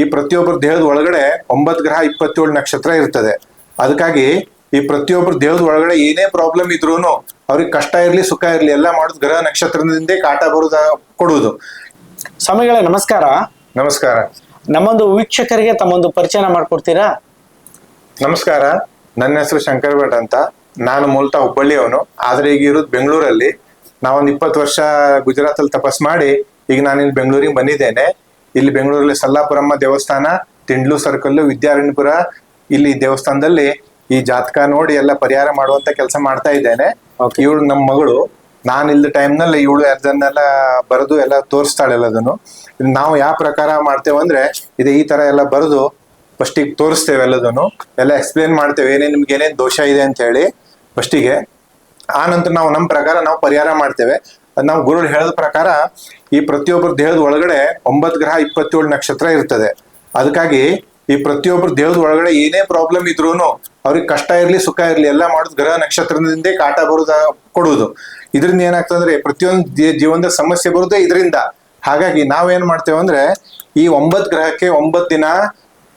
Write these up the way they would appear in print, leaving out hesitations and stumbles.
ಈ ಪ್ರತಿಯೊಬ್ಬರ ದೇಹದ ಒಳಗಡೆ 9 ಗ್ರಹ 27 ನಕ್ಷತ್ರ ಇರ್ತದೆ. ಅದಕ್ಕಾಗಿ ಈ ಪ್ರತಿಯೊಬ್ಬರ ದೇಹದ ಒಳಗಡೆ ಏನೇ ಪ್ರಾಬ್ಲಮ್ ಇದ್ರೂನು ಅವ್ರಿಗೆ ಕಷ್ಟ ಇರ್ಲಿ ಸುಖ ಇರ್ಲಿ ಎಲ್ಲ ಮಾಡೋದು ಗ್ರಹ ನಕ್ಷತ್ರದಿಂದ ಕಾಟ ಬರುದ ಕೊಡುವುದು. ಸ್ವಾಮಿಗಳೇ ನಮಸ್ಕಾರ. ನಮಸ್ಕಾರ. ನಮ್ಮೊಂದು ವೀಕ್ಷಕರಿಗೆ ತಮ್ಮೊಂದು ಪರಿಚಯ ಮಾಡ್ಕೊಡ್ತೀರಾ? ನಮಸ್ಕಾರ, ನನ್ನ ಹೆಸರು ಶಂಕರ್ ಭಟ್ ಅಂತ. ನಾನು ಮೂಲತಃ ಹುಬ್ಬಳ್ಳಿಯವನು, ಆದ್ರೆ ಈಗ ಇರೋದು ಬೆಂಗಳೂರಲ್ಲಿ. ನಾವೊಂದು 20 ವರ್ಷ ಗುಜರಾತ್ ಅಲ್ಲಿ ತಪಸ್ ಮಾಡಿ ಈಗ ನಾನು ಇಲ್ಲಿ ಬೆಂಗಳೂರಿಗೆ ಬಂದಿದ್ದೇನೆ. ಇಲ್ಲಿ ಬೆಂಗಳೂರಲ್ಲಿ ಸಲ್ಲಾಪುರಮ್ಮ ದೇವಸ್ಥಾನ, ತಿಂಡ್ಲು ಸರ್ಕಲ್, ವಿದ್ಯಾರಣ್ಯಪುರ, ಇಲ್ಲಿ ದೇವಸ್ಥಾನದಲ್ಲಿ ಈ ಜಾತಕ ನೋಡಿ ಎಲ್ಲ ಪರಿಹಾರ ಮಾಡುವಂತ ಕೆಲಸ ಮಾಡ್ತಾ ಇದ್ದೇನೆ. ಇವಳು ನಮ್ಮ ಮಗಳು. ನಾನು ಇಲ್ದ ಟೈಮ್ ನಲ್ಲಿ ಇವಳು ಅದನ್ನೆಲ್ಲ ಬರೆದು ಎಲ್ಲ ತೋರಿಸ್ತಾಳೆ ಎಲ್ಲದನ್ನು. ನಾವು ಯಾವ ಪ್ರಕಾರ ಮಾಡ್ತೇವೆ ಅಂದ್ರೆ ಇದು ಈ ತರ ಎಲ್ಲ ಬರೆದು ಫಸ್ಟಿಗೆ ತೋರಿಸ್ತೇವೆ, ಎಲ್ಲದನ್ನು ಎಲ್ಲ ಎಕ್ಸ್ಪ್ಲೇನ್ ಮಾಡ್ತೇವೆ ಏನೇನ್ ನಿಮ್ಗೆ ಏನೇನ್ ದೋಷ ಇದೆ ಅಂತ ಹೇಳಿ ಫಸ್ಟಿಗೆ. ಆ ನಂತರ ನಾವು ನಮ್ಮ ಪ್ರಕಾರ ನಾವು ಪರಿಹಾರ ಮಾಡ್ತೇವೆ. ನಾವು ಗುರುಗಳು ಹೇಳಿದ ಪ್ರಕಾರ ಈ ಪ್ರತಿಯೊಬ್ಬರ ದೇಹದ ಒಳಗಡೆ 9 ಗ್ರಹ 27 ನಕ್ಷತ್ರ ಇರ್ತದೆ. ಅದಕ್ಕಾಗಿ ಈ ಪ್ರತಿಯೊಬ್ಬರ ದೇಹದ ಒಳಗಡೆ ಏನೇ ಪ್ರಾಬ್ಲಮ್ ಇದ್ರೂನು ಅವ್ರಿಗೆ ಕಷ್ಟ ಇರ್ಲಿ ಸುಖ ಇರ್ಲಿ ಎಲ್ಲ ಮಾಡೋದು ಗ್ರಹ ನಕ್ಷತ್ರದಿಂದ ಕಾಟ ಬರುದ ಕೊಡುವುದು. ಇದರಿಂದ ಏನಾಗ್ತದೆ ಅಂದ್ರೆ ಪ್ರತಿಯೊಂದು ಜೀವನದ ಸಮಸ್ಯೆ ಬರುದೇ ಇದರಿಂದ. ಹಾಗಾಗಿ ನಾವೇನ್ ಮಾಡ್ತೇವೆ ಅಂದ್ರೆ ಈ 9 ಗ್ರಹಕ್ಕೆ 9 ದಿನ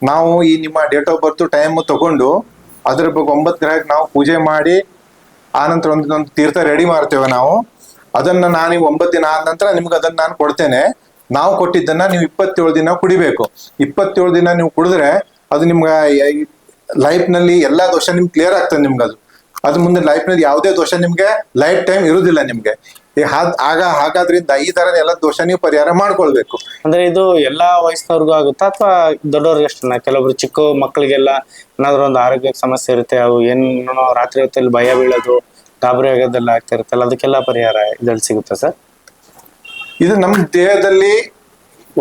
ನಾವು ಈ ನಿಮ್ಮ ಡೇಟ್ ಆಫ್ ಬರ್ತ್ ಟೈಮ್ ತಗೊಂಡು ಅದ್ರ ಬಗ್ಗೆ 9 ಗ್ರಹಕ್ಕೆ ನಾವು ಪೂಜೆ ಮಾಡಿ ಆನಂತರ ಒಂದು ತೀರ್ಥ ರೆಡಿ ಮಾಡ್ತೇವೆ ನಾವು. ಅದನ್ನ ನಾನು 9 ದಿನ ಆದ ನಂತರ ನಿಮ್ಗೆ ಅದನ್ನ ನಾನು ಕೊಡ್ತೇನೆ. ನಾವು ಕೊಟ್ಟಿದ್ದನ್ನ ನೀವು 27 ದಿನ ಕುಡಿಬೇಕು. 27 ದಿನ ನೀವು ಕುಡಿದ್ರೆ ಅದು ನಿಮ್ಗೆ ಲೈಫ್ ನಲ್ಲಿ ಎಲ್ಲಾ ದೋಷ ನಿಮ್ಗೆ ಕ್ಲಿಯರ್ ಆಗ್ತದೆ. ನಿಮ್ಗೆ ಅದು ಮುಂದೆ ಲೈಫ್ ನಲ್ಲಿ ಯಾವುದೇ ದೋಷ ನಿಮ್ಗೆ ಲೈಫ್ ಟೈಮ್ ಇರುವುದಿಲ್ಲ ನಿಮ್ಗೆ. ಹಾಗಾದ್ರಿಂದ ಈ ತರ ಎಲ್ಲ ದೋಷ ನೀವು ಪರಿಹಾರ ಮಾಡ್ಕೊಳ್ಬೇಕು. ಅಂದ್ರೆ ಇದು ಎಲ್ಲಾ ವಯಸ್ಸಿನವ್ರಿಗೂ ಆಗುತ್ತಾ ಅಥವಾ ದೊಡ್ಡವ್ರಿಗೆ ಅಷ್ಟೇನಾ? ಕೆಲವೊಬ್ರು ಚಿಕ್ಕ ಮಕ್ಕಳಿಗೆಲ್ಲ ಏನಾದ್ರು ಒಂದು ಆರೋಗ್ಯ ಸಮಸ್ಯೆ ಇರುತ್ತೆ, ಅವು ಏನು ರಾತ್ರಿ ಹೊತ್ತಲ್ಲಿ ಭಯ ಬೀಳೋದು, ಗಾಬರಿ ಆಗೋದೆಲ್ಲ ಆಗ್ತಾ ಇರುತ್ತಲ್ಲ, ಅದಕ್ಕೆಲ್ಲ ಪರಿಹಾರ ಇದ್ರಲ್ಲಿ ಸಿಗುತ್ತಾ ಸರ್? ಇದು ನಮ್ಮ ದೇಹದಲ್ಲಿ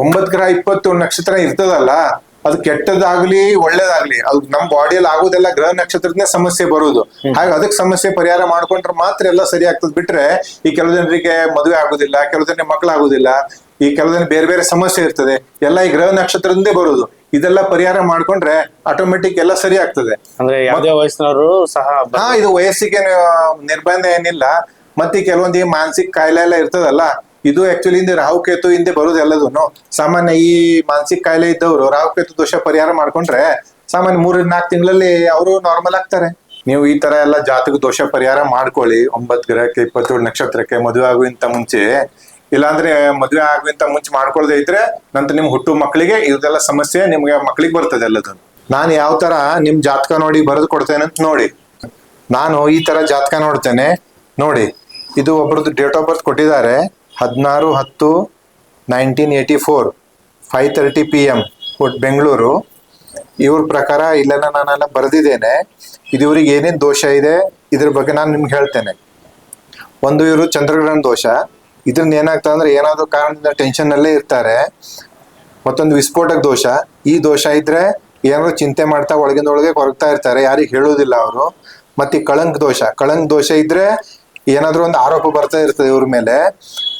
9 ಗ್ರಹ 27 ನಕ್ಷತ್ರ ಇರ್ತದಲ್ಲ, ಅದು ಕೆಟ್ಟದಾಗ್ಲಿ ಒಳ್ಳೇದಾಗ್ಲಿ ಅದು ನಮ್ಮ ಬಾಡಿಯಲ್ಲಿ ಆಗೋದೆಲ್ಲ ಗ್ರಹ ನಕ್ಷತ್ರದಿಂದ ಸಮಸ್ಯೆ ಬರುವುದು. ಹಾಗೆ ಅದಕ್ಕೆ ಸಮಸ್ಯೆ ಪರಿಹಾರ ಮಾಡ್ಕೊಂಡ್ರೆ ಮಾತ್ರ ಎಲ್ಲ ಸರಿ ಆಗ್ತದೆ. ಬಿಟ್ರೆ ಈ ಕೆಲವು ಜನರಿಗೆ ಮದುವೆ ಆಗುದಿಲ್ಲ, ಕೆಲವು ಜನರಿಗೆ ಮಕ್ಕಳು ಆಗುದಿಲ್ಲ, ಈ ಕೆಲವು ಜನ ಬೇರೆ ಬೇರೆ ಸಮಸ್ಯೆ ಇರ್ತದೆ, ಎಲ್ಲ ಈ ಗ್ರಹ ನಕ್ಷತ್ರದಿಂದೇ ಬರುವುದು. ಇದೆಲ್ಲ ಪರಿಹಾರ ಮಾಡ್ಕೊಂಡ್ರೆ ಆಟೋಮೆಟಿಕ್ ಎಲ್ಲ ಸರಿ ಆಗ್ತದೆ. ಅಂದ್ರೆ ಯಾವುದೇ ವಯಸ್ಸಿನವರು ಸಹ ಇದು ವಯಸ್ಸಿಗೆ ನಿರ್ಬಂಧ ಏನಿಲ್ಲ. ಮತ್ತೆ ಕೆಲವೊಂದು ಈ ಮಾನಸಿಕ ಕಾಯಿಲೆ ಎಲ್ಲ ಇರ್ತದಲ್ಲ, ಇದು ಆಕ್ಚುಲಿ ಹಿಂದೆ ರಾಹುಕೇತು ಹಿಂದೆ ಬರುದು ಎಲ್ಲದನ್ನು. ಸಾಮಾನ್ಯ ಈ ಮಾನಸಿಕ ಕಾಯಿಲೆ ಇದ್ದವರು ರಾಹುಕೇತು ದೋಷ ಪರಿಹಾರ ಮಾಡ್ಕೊಂಡ್ರೆ ಸಾಮಾನ್ಯ 3-4 ತಿಂಗಳಲ್ಲಿ ಅವರು ನಾರ್ಮಲ್ ಆಗ್ತಾರೆ. ನೀವು ಈ ತರ ಎಲ್ಲ ಜಾತಕ ದೋಷ ಪರಿಹಾರ ಮಾಡ್ಕೊಳ್ಳಿ. 9 ಗ್ರಹಕ್ಕೆ 27 ನಕ್ಷತ್ರಕ್ಕೆ ಮದುವೆ ಆಗುವಂತ ಮುಂಚೆ, ಇಲ್ಲಾಂದ್ರೆ ಮದುವೆ ಆಗುವಂತ ಮುಂಚೆ ಮಾಡ್ಕೊಳ್ದೆ ಇದ್ರೆ ನಂತರ ನಿಮ್ ಹುಟ್ಟು ಮಕ್ಕಳಿಗೆ ಇದೆಲ್ಲ ಸಮಸ್ಯೆ ನಿಮ್ಗೆ ಮಕ್ಕಳಿಗೆ ಬರ್ತದೆ ಎಲ್ಲದನ್ನು. ನಾನು ಯಾವ ತರ ನಿಮ್ ಜಾತಕ ನೋಡಿ ಬರೆದು ಕೊಡ್ತೇನೆ ಅಂತ ನೋಡಿ. ನಾನು ಈ ತರ ಜಾತಕ ನೋಡ್ತೇನೆ ನೋಡಿ. ಇದು ಒಬ್ಬರದ್ದು ಡೇಟ್ ಆಫ್ ಬರ್ತ್ ಕೊಟ್ಟಿದ್ದಾರೆ, 16/10/1984 5:30 PM ಬೆಂಗಳೂರು. ಇವ್ರ ಪ್ರಕಾರ ಇಲ್ಲೆಲ್ಲ ನಾನೆಲ್ಲ ಬರೆದಿದ್ದೇನೆ. ಇದು ಇವ್ರಿಗೆ ಏನೇನು ದೋಷ ಇದೆ ಇದ್ರ ಬಗ್ಗೆ ನಾನು ನಿಮ್ಗೆ ಹೇಳ್ತೇನೆ. ಒಂದು, ಇವರು ಚಂದ್ರಗ್ರಹಣ ದೋಷ. ಇದ್ರಿಂದ ಏನಾಗ್ತದೆ ಅಂದ್ರೆ ಏನಾದ್ರು ಕಾರಣದಿಂದ ಟೆನ್ಷನ್ ನಲ್ಲೇ ಇರ್ತಾರೆ. ಮತ್ತೊಂದು ವಿಸ್ಫೋಟಕ ದೋಷ. ಈ ದೋಷ ಇದ್ರೆ ಏನಾದ್ರು ಚಿಂತೆ ಮಾಡ್ತಾ ಒಳಗಿಂದೊಳಗೆ ಕೊರಗ್ತಾ ಇರ್ತಾರೆ, ಯಾರಿಗೆ ಹೇಳೋದಿಲ್ಲ ಅವರು. ಮತ್ತೆ ಕಳಂಕ ದೋಷ. ಕಳಂಕ ದೋಷ ಇದ್ರೆ ಏನಾದ್ರು ಒಂದು ಆರೋಪ ಬರ್ತಾ ಇರ್ತದೆ ಇವ್ರ ಮೇಲೆ.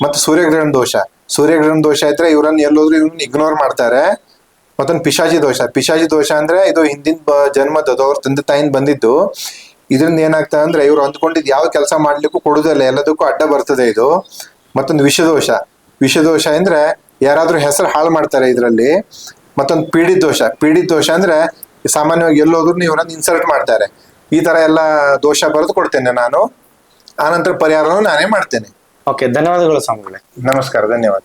ಮತ್ತೆ ಸೂರ್ಯಗ್ರಹಣ ದೋಷ. ಸೂರ್ಯಗ್ರಹಣ ದೋಷ ಇದ್ರೆ ಇವ್ರನ್ನ ಎಲ್ಲೋದ್ರು ಇವ್ರನ್ನ ಇಗ್ನೋರ್ ಮಾಡ್ತಾರೆ. ಮತ್ತೊಂದು ಪಿಶಾಚಿ ದೋಷ. ಪಿಶಾಚಿ ದೋಷ ಅಂದ್ರೆ ಇದು ಹಿಂದಿನ ಜನ್ಮದ್ದು ಅವ್ರ ತಂದೆ ತಾಯಿನ ಬಂದಿದ್ದು. ಇದರಿಂದ ಏನಾಗ್ತದೆ ಅಂದ್ರೆ ಇವ್ರು ಅಂದ್ಕೊಂಡಿದ್ ಯಾವ ಕೆಲಸ ಮಾಡ್ಲಿಕ್ಕೂ ಕೊಡುದಿಲ್ಲ, ಎಲ್ಲದಕ್ಕೂ ಅಡ್ಡ ಬರ್ತದೆ ಇದು. ಮತ್ತೊಂದು ವಿಷದೋಷ. ವಿಷದೋಷ ಅಂದ್ರೆ ಯಾರಾದ್ರೂ ಹೆಸರು ಹಾಳು ಮಾಡ್ತಾರೆ ಇದರಲ್ಲಿ. ಮತ್ತೊಂದು ಪೀಡಿತ ದೋಷ. ಪೀಡಿತ ದೋಷ ಅಂದ್ರೆ ಸಾಮಾನ್ಯವಾಗಿ ಎಲ್ಲೋದ್ರು ಇವ್ರನ್ನ ಇನ್ಸಲ್ಟ್ ಮಾಡ್ತಾರೆ. ಈ ತರ ಎಲ್ಲ ದೋಷ ಬರೆದು ಕೊಡ್ತೇನೆ ನಾನು. ಆನಂತರ ಪರಿಹಾರವನ್ನು ನಾನೇ ಮಾಡ್ತೇನೆ. ಓಕೆ, ಧನ್ಯವಾದಗಳು ಸ್ವಾಮಿಗಳೇ. ನಮಸ್ಕಾರ, ಧನ್ಯವಾದ.